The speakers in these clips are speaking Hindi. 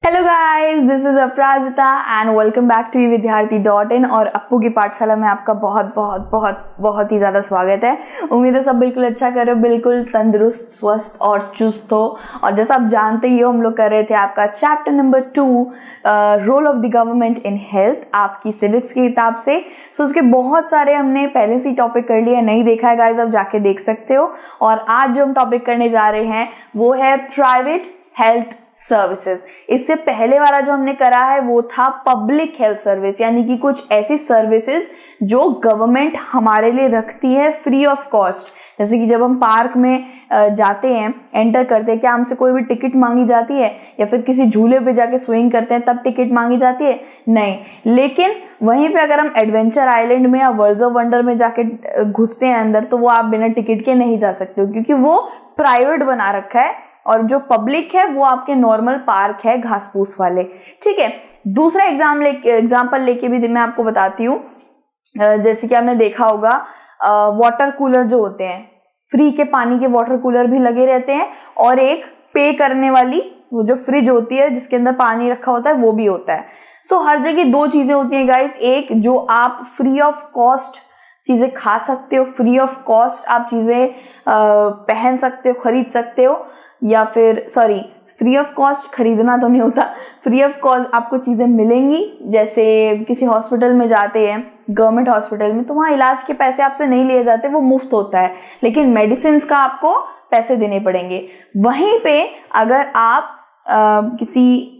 Hello guys, this is Aparajita and welcome back to विद्यार्थी.in। और अप्पू की पाठशाला में आपका बहुत बहुत बहुत बहुत ही ज़्यादा स्वागत है। उम्मीद है सब बिल्कुल अच्छा कर रहे हो, बिल्कुल तंदुरुस्त, स्वस्थ और चुस्त हो। और जैसा आप जानते ही हो, हम लोग कर रहे थे आपका chapter number 2 role of the government in health, आपकी सिविक्स की किताब से। सो उसके बहुत सारे हमने पहले से ही टॉपिक कर लिए, नहीं देखा है गाइस, आप जाके देख सकते हो। और आज जो हम टॉपिक करने जा रहे हैं वो है प्राइवेट हेल्थ सर्विसेज। इससे पहले वाला जो हमने करा है वो था पब्लिक हेल्थ सर्विस, यानी कि कुछ ऐसी सर्विसेज जो गवर्नमेंट हमारे लिए रखती है फ्री ऑफ कॉस्ट। जैसे कि जब हम पार्क में जाते हैं, एंटर करते हैं, क्या हमसे कोई भी टिकट मांगी जाती है? या फिर किसी झूले पे जाके स्विंग करते हैं तब टिकट मांगी जाती है? नहीं। लेकिन वहीं पे अगर हम एडवेंचर आइलैंड में या वर्ल्ड ऑफ वंडर में जाके घुसते हैं अंदर, तो वो आप बिना टिकट के नहीं जा सकते हो, क्योंकि वो प्राइवेट बना रखा है। और जो पब्लिक है वो आपके नॉर्मल पार्क है, घास फूस वाले। ठीक है, दूसरा एग्जाम्पल लेके भी मैं आपको बताती हूँ। जैसे कि आपने देखा होगा, वाटर कूलर जो होते हैं, फ्री के पानी के वाटर कूलर भी लगे रहते हैं, और एक पे करने वाली वो जो फ्रिज होती है जिसके अंदर पानी रखा होता है वो भी होता है। सो हर जगह दो चीजें होती हैं गाइस। एक जो आप फ्री ऑफ कॉस्ट चीजें खा सकते हो, फ्री ऑफ कॉस्ट आप चीजें पहन सकते हो, खरीद सकते हो, या फिर फ्री ऑफ कॉस्ट खरीदना तो नहीं होता, फ्री ऑफ कॉस्ट आपको चीजें मिलेंगी। जैसे किसी हॉस्पिटल में जाते हैं, गवर्नमेंट हॉस्पिटल में, तो वहां इलाज के पैसे आपसे नहीं लिए जाते, वो मुफ्त होता है, लेकिन मेडिसिन का आपको पैसे देने पड़ेंगे। वहीं पे अगर आप किसी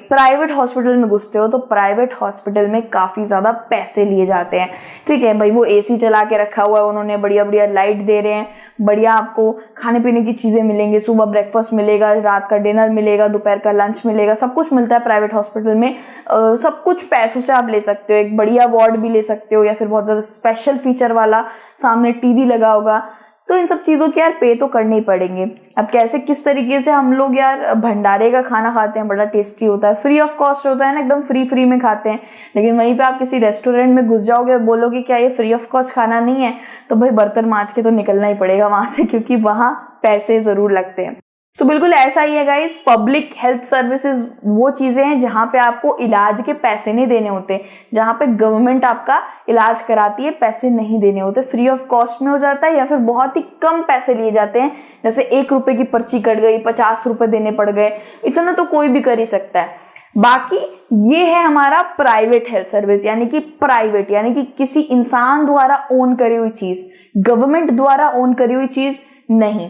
प्राइवेट हॉस्पिटल में घुसते हो, तो प्राइवेट हॉस्पिटल में काफी ज्यादा पैसे लिए जाते हैं। ठीक है भाई, वो एसी चला के रखा हुआ है उन्होंने, बढ़िया बढ़िया लाइट दे रहे हैं, बढ़िया आपको खाने पीने की चीजें मिलेंगी, सुबह ब्रेकफास्ट मिलेगा, रात का डिनर मिलेगा, दोपहर का लंच मिलेगा, सब कुछ मिलता है प्राइवेट हॉस्पिटल में। सब कुछ पैसों से आप ले सकते हो। एक बढ़िया वार्ड भी ले सकते हो, या फिर बहुत ज्यादा स्पेशल फीचर वाला, सामने टीवी लगा होगा। तो इन सब चीजों के यार पे तो करने ही पड़ेंगे। अब कैसे, किस तरीके से हम लोग यार भंडारे का खाना खाते हैं, बड़ा टेस्टी होता है, फ्री ऑफ कॉस्ट होता है ना, एकदम फ्री में खाते हैं। लेकिन वहीं पे आप किसी रेस्टोरेंट में घुस जाओगे, बोलोगे क्या ये फ्री ऑफ कॉस्ट खाना नहीं है, तो भाई बर्तन मांज के तो निकलना ही पड़ेगा वहां से, क्योंकि वहां पैसे जरूर लगते हैं। सो बिल्कुल ऐसा ही है गाइस। पब्लिक हेल्थ सर्विसेज वो चीजें हैं जहां पे आपको इलाज के पैसे नहीं देने होते, जहां पे गवर्नमेंट आपका इलाज कराती है, पैसे नहीं देने होते, फ्री ऑफ कॉस्ट में हो जाता है, या फिर बहुत ही कम पैसे लिए जाते हैं। जैसे 1 रुपए की पर्ची कट गई, 50 रुपए देने पड़ गए, इतना तो कोई भी कर ही सकता है। बाकी ये है हमारा प्राइवेट हेल्थ सर्विस, यानी कि प्राइवेट, यानी कि किसी इंसान द्वारा ओन करी हुई चीज, गवर्नमेंट द्वारा ओन करी हुई चीज नहीं।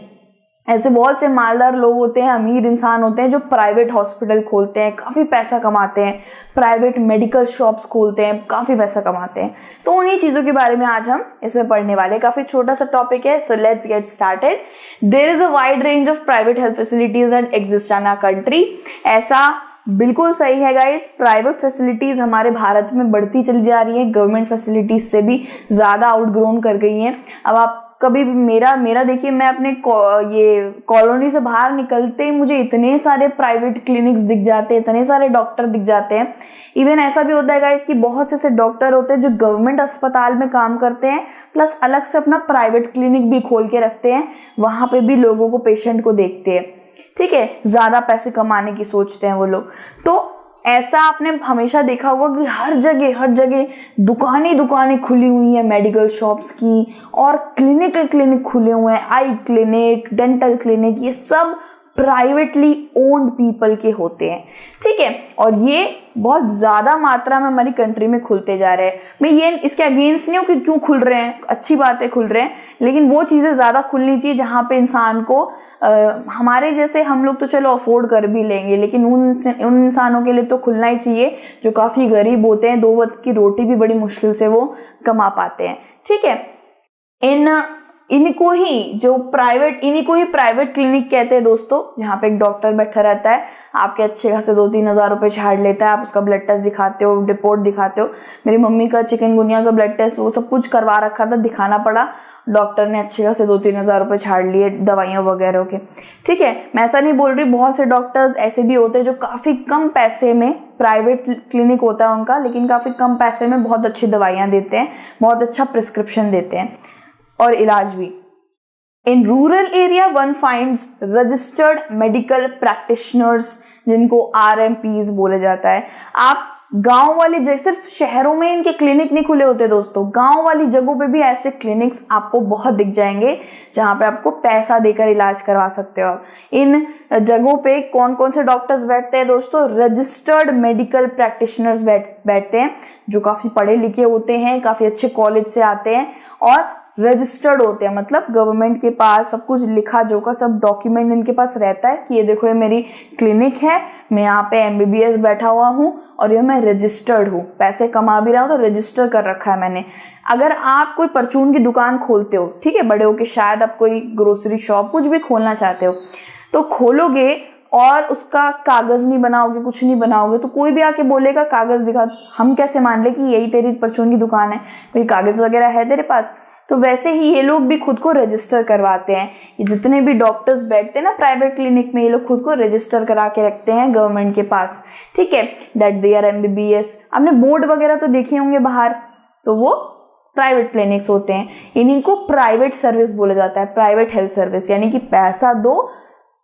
ऐसे बहुत से मालदार लोग होते हैं, अमीर इंसान होते हैं, जो प्राइवेट हॉस्पिटल खोलते हैं, काफी पैसा कमाते हैं, प्राइवेट मेडिकल शॉप्स खोलते हैं, काफी पैसा कमाते हैं। तो उन्हीं चीजों के बारे में आज हम इसमें पढ़ने वाले हैं। काफी छोटा सा टॉपिक है, so let's get started. There is a wide range of private health facilities that exist in our country. ऐसा बिल्कुल सही है गाइस, प्राइवेट फैसिलिटीज हमारे भारत में बढ़ती चली जा रही है, गवर्नमेंट फैसिलिटीज से भी ज्यादा आउटग्रोन कर गई हैं। अब आप कभी मेरा देखिए, मैं अपने ये कॉलोनी से बाहर निकलते ही मुझे इतने सारे प्राइवेट क्लिनिक्स दिख जाते हैं, इतने सारे डॉक्टर दिख जाते हैं। इवन ऐसा भी होता है गाइस कि बहुत से ऐसे डॉक्टर होते हैं जो गवर्नमेंट अस्पताल में काम करते हैं, प्लस अलग से अपना प्राइवेट क्लिनिक भी खोल के रखते हैं, वहां पे भी लोगों को, पेशेंट को देखते हैं। ठीक है, ज्यादा पैसे कमाने की सोचते हैं वो लोग। तो ऐसा आपने हमेशा देखा होगा कि हर जगह दुकानें खुली हुई हैं मेडिकल शॉप्स की, और क्लिनिक खुले हुए हैं, आई क्लिनिक, डेंटल क्लिनिक, ये सब प्राइवेटली ओन्ड पीपल के होते हैं। ठीक है, और ये बहुत ज्यादा मात्रा में हमारी कंट्री में खुलते जा रहे हैं। मैं ये इसके अगेंस्ट नहीं हूँ कि क्यों खुल रहे हैं, अच्छी बात है खुल रहे हैं, लेकिन वो चीजें ज्यादा खुलनी चाहिए जहां पे इंसान को हमारे जैसे, हम लोग तो चलो अफोर्ड कर भी लेंगे, लेकिन उन इंसानों के लिए तो खुलना ही चाहिए जो काफी गरीब होते हैं, 2 वक्त की रोटी भी बड़ी मुश्किल से वो कमा पाते हैं। ठीक है, इनको ही प्राइवेट क्लिनिक कहते हैं दोस्तों, जहाँ पे एक डॉक्टर बैठा रहता है, आपके अच्छे खासे 2-3 हजार रुपए छाड़ लेता है, आप उसका ब्लड टेस्ट दिखाते हो, रिपोर्ट दिखाते हो। मेरी मम्मी का चिकनगुनिया का ब्लड टेस्ट, वो सब कुछ करवा रखा था, दिखाना पड़ा, डॉक्टर ने अच्छे खासे 2-3 हजार रुपए छाड़ लिए दवाइयां वगैरह के। ठीक है, मैं ऐसा नहीं बोल रही, बहुत से डॉक्टर्स ऐसे भी होते हैं जो काफी कम पैसे में, प्राइवेट क्लिनिक होता है उनका, लेकिन काफी कम पैसे में बहुत अच्छी दवाइयां देते हैं, बहुत अच्छा प्रिस्क्रिप्शन देते हैं और इलाज भी। In rural area one finds registered medical practitioners, जिनको RMPs बोला जाता है। आप गांव वाली जगह, सिर्फ शहरों में इनके क्लिनिक नहीं खुले होते दोस्तों, गांव वाली जगहों पे भी ऐसे क्लिनिक्स आपको बहुत दिख जाएंगे जहां पे आपको पैसा देकर इलाज करवा सकते हो आप। इन जगहों पे कौन कौन से डॉक्टर्स बैठते हैं दोस्तों? रजिस्टर्ड मेडिकल प्रैक्टिशनर्स बैठते हैं, जो काफी पढ़े लिखे होते हैं, काफी अच्छे कॉलेज से आते हैं और रजिस्टर्ड होते हैं, मतलब गवर्नमेंट के पास सब कुछ लिखा जोखा सब डॉक्यूमेंट इनके पास रहता है कि ये देखो ये मेरी क्लिनिक है, मैं यहाँ पे MBBS बैठा हुआ हूँ और ये मैं रजिस्टर्ड हूँ, पैसे कमा भी रहा हूँ तो रजिस्टर कर रखा है मैंने। अगर आप कोई परचून की दुकान खोलते हो, ठीक है, बड़े होके शायद आप कोई ग्रोसरी शॉप कुछ भी खोलना चाहते हो, तो खोलोगे और उसका कागज नहीं बनाओगे, कुछ नहीं बनाओगे, तो कोई भी आके बोलेगा कागज दिखा, हम कैसे मान ले कि यही तेरी परचून की दुकान है, कोई कागज वगैरह है तेरे पास? तो वैसे ही ये लोग भी खुद को रजिस्टर करवाते हैं। ये जितने भी डॉक्टर्स बैठते हैं ना प्राइवेट क्लिनिक में, ये लोग खुद को रजिस्टर करा के रखते हैं गवर्नमेंट के पास, ठीक है, दैट दे आर MBBS। आपने बोर्ड वगैरह तो देखे होंगे बाहर, तो वो प्राइवेट क्लिनिक्स होते हैं। इन्हीं को प्राइवेट सर्विस बोला जाता है, प्राइवेट हेल्थ सर्विस, यानी कि पैसा दो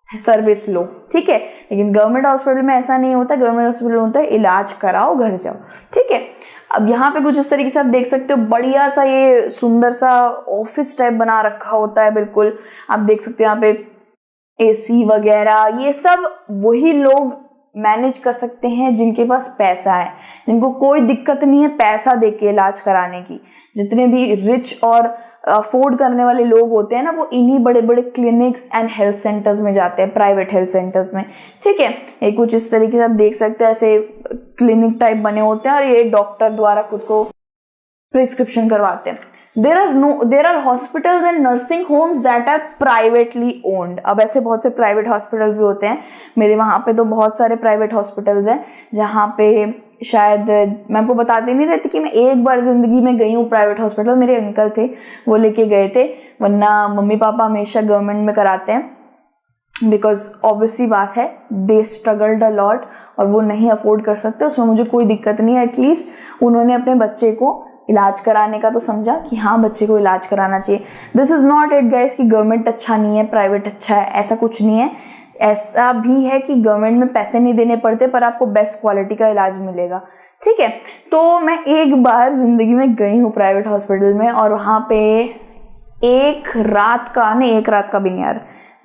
सर्विस लो, ठीक है। लेकिन गवर्नमेंट हॉस्पिटल में ऐसा नहीं होता, गवर्नमेंट हॉस्पिटल में होता है इलाज कराओ घर जाओ, ठीक है। अब यहाँ पे कुछ इस तरीके से आप देख सकते हो, बढ़िया सा ये सुंदर सा ऑफिस टाइप बना रखा होता है, बिल्कुल आप देख सकते हो यहाँ पे AC वगैरह, ये सब वही लोग मैनेज कर सकते हैं जिनके पास पैसा है, जिनको कोई दिक्कत नहीं है पैसा दे के इलाज कराने की। जितने भी रिच और अफोर्ड करने वाले लोग होते हैं ना, वो इन्हीं बड़े बड़े क्लिनिक्स एंड हेल्थ सेंटर्स में जाते हैं, प्राइवेट हेल्थ सेंटर्स में, ठीक है। ये कुछ इस तरीके से आप देख सकते हैं, ऐसे क्लिनिक टाइप बने होते हैं और ये डॉक्टर द्वारा खुद को प्रिस्क्रिप्शन करवाते हैं। There are hospitals and nursing homes that are privately owned। अब ऐसे बहुत से प्राइवेट हॉस्पिटल्स भी होते हैं, मेरे वहाँ पे तो बहुत सारे प्राइवेट हॉस्पिटल्स हैं जहाँ पे शायद मैं आपको बताती नहीं रहती कि मैं एक बार जिंदगी में गई हूँ प्राइवेट हॉस्पिटल, मेरे अंकल थे वो लेके गए थे, वरना मम्मी पापा हमेशा गवर्नमेंट में कराते हैं, बिकॉज ऑब्वियसली बात है दे स्ट्रगल्ड अ लॉट और वो नहीं अफोर्ड कर सकते, उसमें मुझे कोई दिक्कत नहीं है। एटलीस्ट उन्होंने अपने बच्चे को इलाज कराने का तो समझा कि हाँ बच्चे को इलाज कराना चाहिए। This is not it guys कि गवर्नमेंट अच्छा नहीं है प्राइवेट अच्छा है, ऐसा कुछ नहीं है। ऐसा भी है कि गवर्नमेंट में पैसे नहीं देने पड़ते पर आपको बेस्ट क्वालिटी का इलाज मिलेगा, ठीक है। तो मैं एक बार जिंदगी में गई हूँ प्राइवेट हॉस्पिटल में और वहाँ पे एक रात का भी नहीं यार,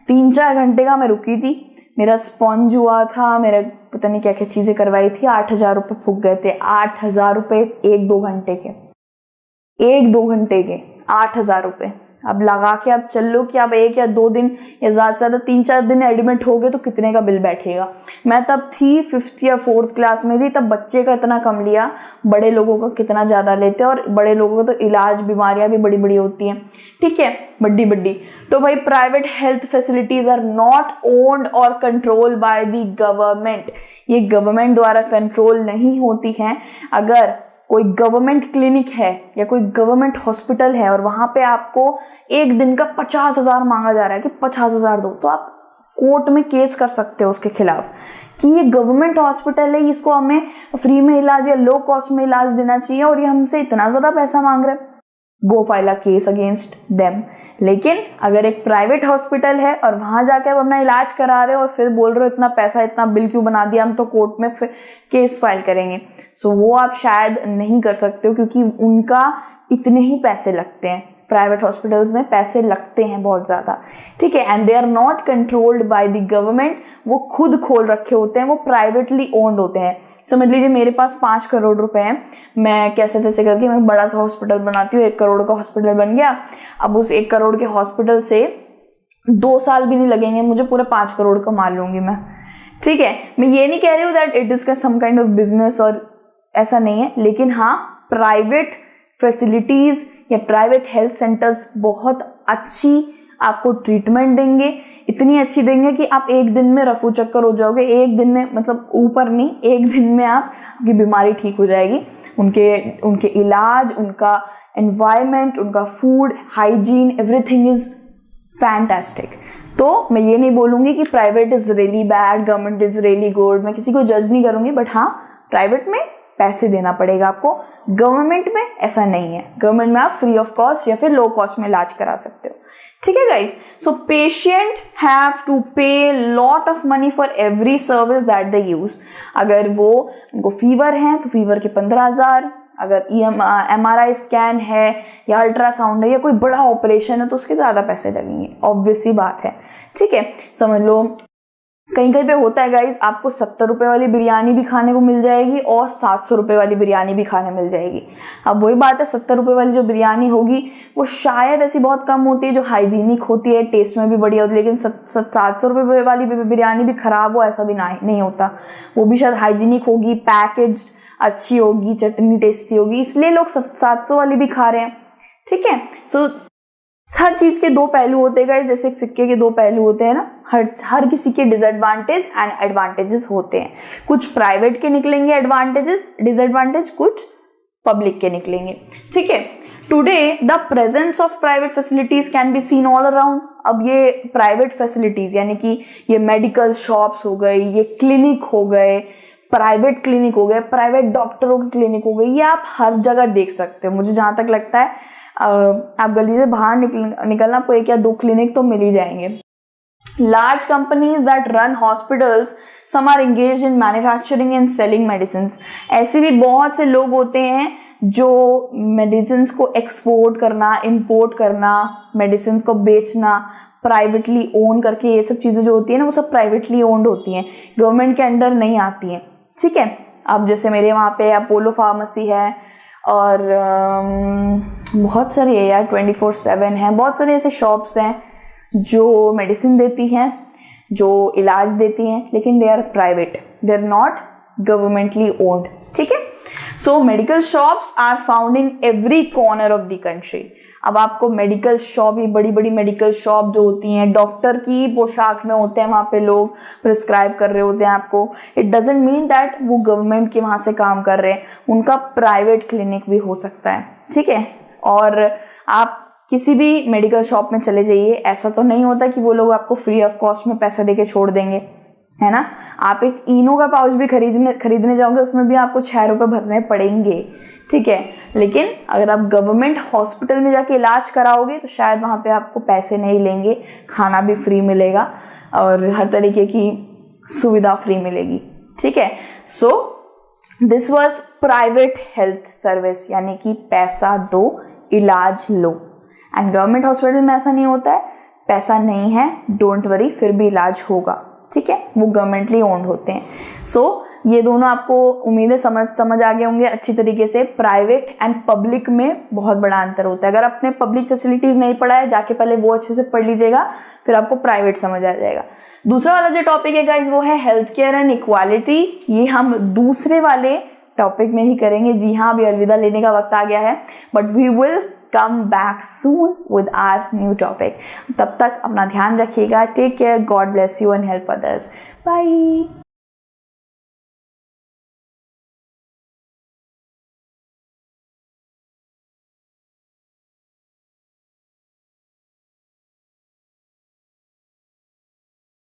3-4 घंटे का मैं रुकी थी। मेरा स्पॉन्ज हुआ था, मेरा पता नहीं क्या क्या चीजें करवाई थी, 8,000 रुपये फूक गए थे। 8,000 रुपये 1-2 घंटे के, 1-2 घंटे के 8,000 रुपये। अब लगा के आप चल लो कि आप 1 या 2 दिन या ज़्यादा से ज़्यादा 3-4 दिन एडमिट हो गए तो कितने का बिल बैठेगा। मैं तब थी 5th या 4th क्लास में थी, तब बच्चे का इतना कम लिया, बड़े लोगों का कितना ज़्यादा लेते हैं, और बड़े लोगों का तो इलाज बीमारियां भी बड़ी बड़ी होती हैं, ठीक है, बड्डी बड्डी। तो भाई private health facilities are not owned और कंट्रोल बाय द गवर्नमेंट। ये गवर्नमेंट द्वारा कंट्रोल नहीं होती हैं। अगर कोई गवर्नमेंट क्लिनिक है या कोई गवर्नमेंट हॉस्पिटल है और वहां पे आपको एक दिन का 50,000 मांगा जा रहा है कि 50,000 दो, तो आप कोर्ट में केस कर सकते हो उसके खिलाफ कि ये गवर्नमेंट हॉस्पिटल है, इसको हमें फ्री में इलाज या लो कॉस्ट में इलाज देना चाहिए और ये हमसे इतना ज्यादा पैसा मांग रहे हैं। Go file a case against them. लेकिन अगर एक प्राइवेट हॉस्पिटल है और वहां जाके आप अपना इलाज करा रहे हो और फिर बोल रहे हो इतना पैसा इतना बिल क्यों बना दिया, हम तो कोर्ट में केस फाइल करेंगे, सो वो आप शायद नहीं कर सकते हो क्योंकि उनका इतने ही पैसे लगते हैं। प्राइवेट हॉस्पिटल्स में पैसे लगते हैं बहुत ज्यादा, ठीक है, and they are not controlled by the government. वो खुद खोल रखे होते हैं, वो प्राइवेटली ओन्ड होते हैं। समझ लीजिए मेरे पास 5 करोड़ रुपए हैं, मैं कैसे तैसे करके मैं बड़ा सा हॉस्पिटल बनाती हूँ, 1 करोड़ का हॉस्पिटल बन गया। अब उस 1 करोड़ के हॉस्पिटल से 2 साल भी नहीं लगेंगे मुझे, पूरे 5 करोड़ कमा लूंगी मैं, ठीक है। मैं ये नहीं कह रही हूँ दैट इट इज का सम काइंड ऑफ बिजनेस और ऐसा नहीं है, लेकिन हाँ प्राइवेट फैसिलिटीज या प्राइवेट हेल्थ सेंटर्स बहुत अच्छी आपको ट्रीटमेंट देंगे, इतनी अच्छी देंगे कि आप एक दिन में रफू चक्कर हो जाओगे, एक दिन में, मतलब ऊपर नहीं, एक दिन में आपकी बीमारी ठीक हो जाएगी। उनके इलाज, उनका एनवायरनमेंट, उनका food, hygiene, everything is fantastic. तो मैं ये नहीं बोलूंगी कि private is really bad, government is really good, मैं किसी को जज नहीं करूंगी, बट हाँ प्राइवेट में पैसे देना पड़ेगा आपको, गवर्नमेंट में ऐसा नहीं है। गवर्नमेंट में आप फ्री ऑफ कॉस्ट या फिर लो कॉस्ट में इलाज करा सकते हो, ठीक है guys, so patient have to pay lot of money for every service that they use. अगर उनको फीवर है तो फीवर के 15,000, अगर MRI स्कैन है या अल्ट्रासाउंड है या कोई बड़ा ऑपरेशन है तो उसके ज्यादा पैसे लगेंगे, ऑब्वियस सी बात है। ठीक है, समझ लो कहीं कहीं पे होता है गाइज, आपको 70 रुपए वाली बिरयानी भी खाने को मिल जाएगी और 700 रुपए वाली बिरयानी भी खाने मिल जाएगी। अब वही बात है, 70 रुपए वाली जो बिरयानी होगी वो शायद ऐसी बहुत कम होती है जो हाइजीनिक होती है, टेस्ट में भी बढ़िया होती है, लेकिन 700 रुपए वाली बिरयानी भी खराब हो ऐसा भी नहीं होता। वो भी शायद हाइजीनिक होगी, पैकेज अच्छी होगी, चटनी टेस्टी होगी, इसलिए लोग 700 वाली भी खा रहे हैं। ठीक है, सो हर चीज के दो पहलू होते हैं, जैसे एक सिक्के के दो पहलू होते हैं ना, हर किसी के डिसएडवांटेज एंड एडवांटेजेस होते हैं। कुछ प्राइवेट के निकलेंगे एडवांटेजेस, डिसएडवांटेज कुछ पब्लिक के निकलेंगे। ठीक है, today the presence of private facilities can be seen all around. अब ये प्राइवेट फैसिलिटीज यानी कि ये मेडिकल शॉप्स हो गई, ये क्लिनिक हो गए, प्राइवेट क्लिनिक हो गए, प्राइवेट डॉक्टरों की क्लिनिक हो गई, ये आप हर जगह देख सकते हो। मुझे जहां तक लगता है आप गली से बाहर निकलना आपको 1 या 2 क्लिनिक तो मिल ही जाएंगे। Large companies that run hospitals, some are engaged in manufacturing and selling medicines. ऐसे भी बहुत से लोग होते हैं जो मेडिसिन्स को एक्सपोर्ट करना, इंपोर्ट करना, मेडिसिन्स को बेचना, प्राइवेटली ओन करके, ये सब चीजें जो होती है ना वो सब प्राइवेटली ओन्ड होती हैं, गवर्नमेंट के अंडर नहीं आती हैं। ठीक है, अब जैसे मेरे वहाँ पे अपोलो फार्मेसी है और बहुत सारी है यार, 24/7 है, बहुत सारे ऐसे शॉप्स हैं जो मेडिसिन देती हैं, जो इलाज देती हैं, लेकिन they are private, they are not governmently owned. ठीक है, so medical shops are found in every corner of the country. अब आपको मेडिकल शॉप, ये बड़ी बड़ी मेडिकल शॉप जो होती हैं, डॉक्टर की पोशाक में होते हैं, वहाँ पे लोग प्रिस्क्राइब कर रहे होते हैं आपको। इट डजंट मीन दैट वो गवर्नमेंट के वहाँ से काम कर रहे हैं, उनका प्राइवेट क्लिनिक भी हो सकता है। ठीक है, और आप किसी भी मेडिकल शॉप में चले जाइए, ऐसा तो नहीं होता कि वो लोग आपको फ्री ऑफ कॉस्ट में पैसा देके छोड़ देंगे, है ना। आप एक इनो का पाउच भी खरीदने जाओगे, उसमें भी आपको 6 रुपए भरने पड़ेंगे। ठीक है, लेकिन अगर आप गवर्नमेंट हॉस्पिटल में जाके इलाज कराओगे तो शायद वहाँ पे आपको पैसे नहीं लेंगे, खाना भी फ्री मिलेगा और हर तरीके की सुविधा फ्री मिलेगी। ठीक है, so this was private health service, यानी कि पैसा दो इलाज लो। एंड गवर्नमेंट हॉस्पिटल में ऐसा नहीं होता है, पैसा नहीं है डोंट वरी, फिर भी इलाज होगा। ठीक है, वो गवर्नमेंटली ओन्ड होते हैं। सो ये दोनों आपको उम्मीद है समझ आ गए होंगे अच्छी तरीके से। प्राइवेट एंड पब्लिक में बहुत बड़ा अंतर होता है। अगर आपने पब्लिक फैसिलिटीज नहीं पढ़ा है, जाके पहले वो अच्छे से पढ़ लीजिएगा, फिर आपको प्राइवेट समझ आ जाएगा। दूसरा वाला जो टॉपिक है गाइज वो है हेल्थ केयर एंड इक्वालिटी। ये हम दूसरे वाले टॉपिक में ही करेंगे। जी हाँ, अभी अलविदा लेने का वक्त आ गया है, but we will come back soon with our new topic. तब तक अपना ध्यान रखिएगा. Take care. God bless you and help others. Bye.